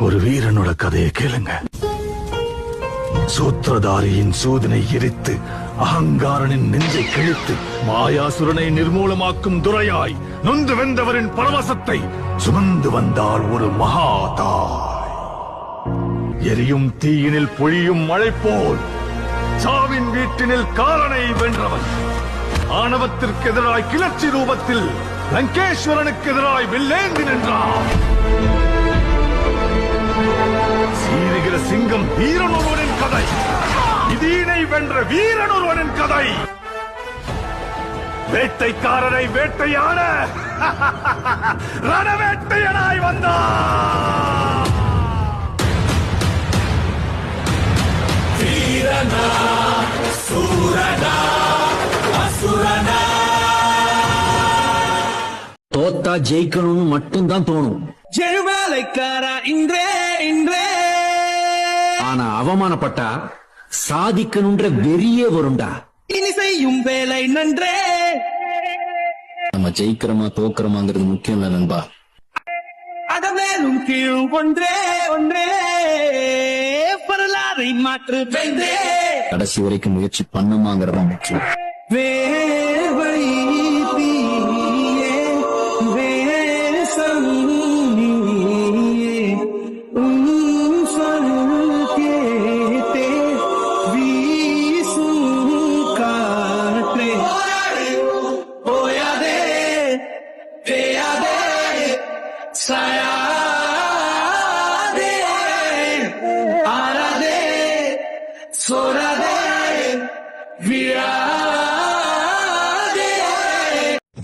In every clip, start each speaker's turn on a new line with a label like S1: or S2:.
S1: ஒரு வீரனோட கதையை கேளுங்க. சூத்திரதாரியின் சூதனை எரித்து அகங்காரனின் நெஞ்சை கிழித்து மாயாசுரனை நிர்மூலமாக்கும் துரையாய் நொந்து வெந்தவரின் பரவசத்தை சுமந்து வந்தாள் ஒரு மகாதாய். எரியும் தீயினில் பொழியும் மழை போல் சாவின் வீட்டினில் காலனை வென்றவன். ஆணவத்திற்கு எதிராய் கிளர்ச்சி ரூபத்தில் லங்கேஸ்வரனுக்கு எதிராய் வில்லேந்தி நின்றான். சீருகிற சிங்கம் வீரன் ஒருவனின் கதை, இதீனை வென்ற வீரன் ஒருவனின் கதை. வேட்டைக்காரரை வேட்டையாட ரணவேட்டையனாய் வந்தான். வீரனா சூரனா அசுரனா.
S2: தோத்தா ஜெயிக்கணும்னு மட்டும்தான் தோணும்.
S3: ஜெழுவேலைக்காரா இன்றே இன்றே.
S2: ஆனா அவமானப்பட்டா சாதிக்கணும்ன்ற வெறியே வரும்டா.
S3: இனி செய்யும் வேலை நன்றே.
S2: நம்ம ஜெயிக்கிறோமா தோக்கிறோமாங்கிறது முக்கியம் இல்ல நண்பா.
S3: அகமேலும் கீழ் ஒன்றே ஒன்றே. வரலாறை மாற்று வென்றே.
S2: கடைசி வரைக்கும் முயற்சி பண்ணுமாங்கிறதா முக்கியம்.
S3: வேவை தீயே வேசம் நீயே. சொல் கேட்டே வீசும் காற்றே. ஓயாதே பேயாதே சாயாதே ஆராதே சோராதே விழாதே.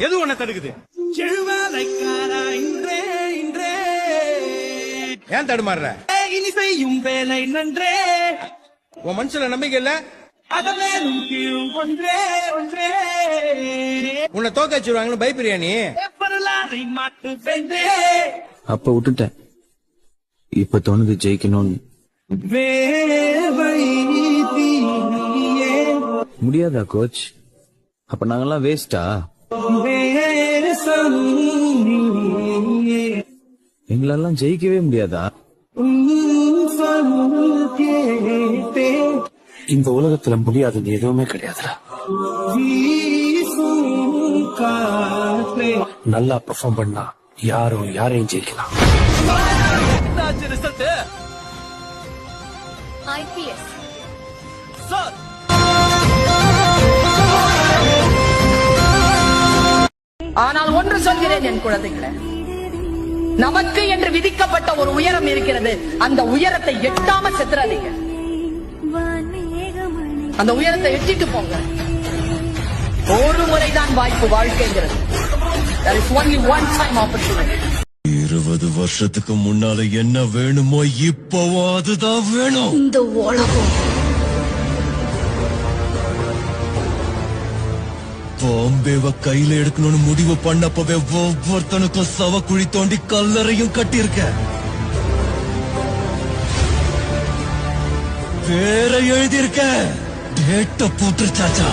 S4: எது ஒண்ணு தடுக்குது?
S3: செழுவேலைக்காரா இன்றே இன்றே.
S4: ஏன் தடுமாறுற?
S3: இனி செய்யும் வேலை நன்றே.
S4: உன் மனசுல நம்பிக்கை இல்ல?
S3: அகமேலும் கீழ் ஒன்றே ஒன்றே.
S4: உன்னை தோக்க வச்சிருவாங்கன்னு பயப்படுறியா நீ?
S3: வரலாறை மாற்று வென்றே.
S2: அப்ப விட்டுட்டேன். இப்ப தோணுது ஜெயிக்கணும்னு.
S3: வேவை தீயே
S2: முடியாதா கோச்? அப்ப நாங்கெல்லாம் வேஸ்டா?
S3: வேசம் நீயே.
S2: எங்களெல்லாம் ஜெயிக்கவே முடியாதா?
S3: சொல் கேட்டே
S2: இந்த உலகத்துல முடியாதுன்னு எதுவுமே கிடையாதுடா.
S3: வீசும் காற்றே.
S2: நல்லா பெர்ஃபார்ம் பண்ணா யாரும் யாரையும் ஜெயிக்கலாம்.
S5: IPS.
S6: ஆனால் ஒன்று சொல்கிறேன் என் குழந்தைகளே, நமக்கு என்று விதிக்கப்பட்ட ஒரு உயரம் இருக்கிறது. அந்த உயரத்தை எட்டாம செத்துறாதீங்க. அந்த உயரத்தை எட்டிட்டு போங்க. ஒரு முறைதான் வாய்ப்பு வாழ்க்கைங்கிறது. There is only one time opportunity.
S7: 20 வருஷத்துக்கு முன்னால என்ன வேணுமோ இப்பவும் அதுதான் வேணும்.
S5: இந்த உலகம்
S7: பாம்பேவ கையில எடுக்கணும்னு முடிவு பண்ணப்பவே ஒவ்வொருத்தனுக்கும் சவக்குழி தோண்டி கல்லறையும் கட்டியிருக்க. பேரை எழுதியிருக்க. டேட்ட போட்டு சாச்சா.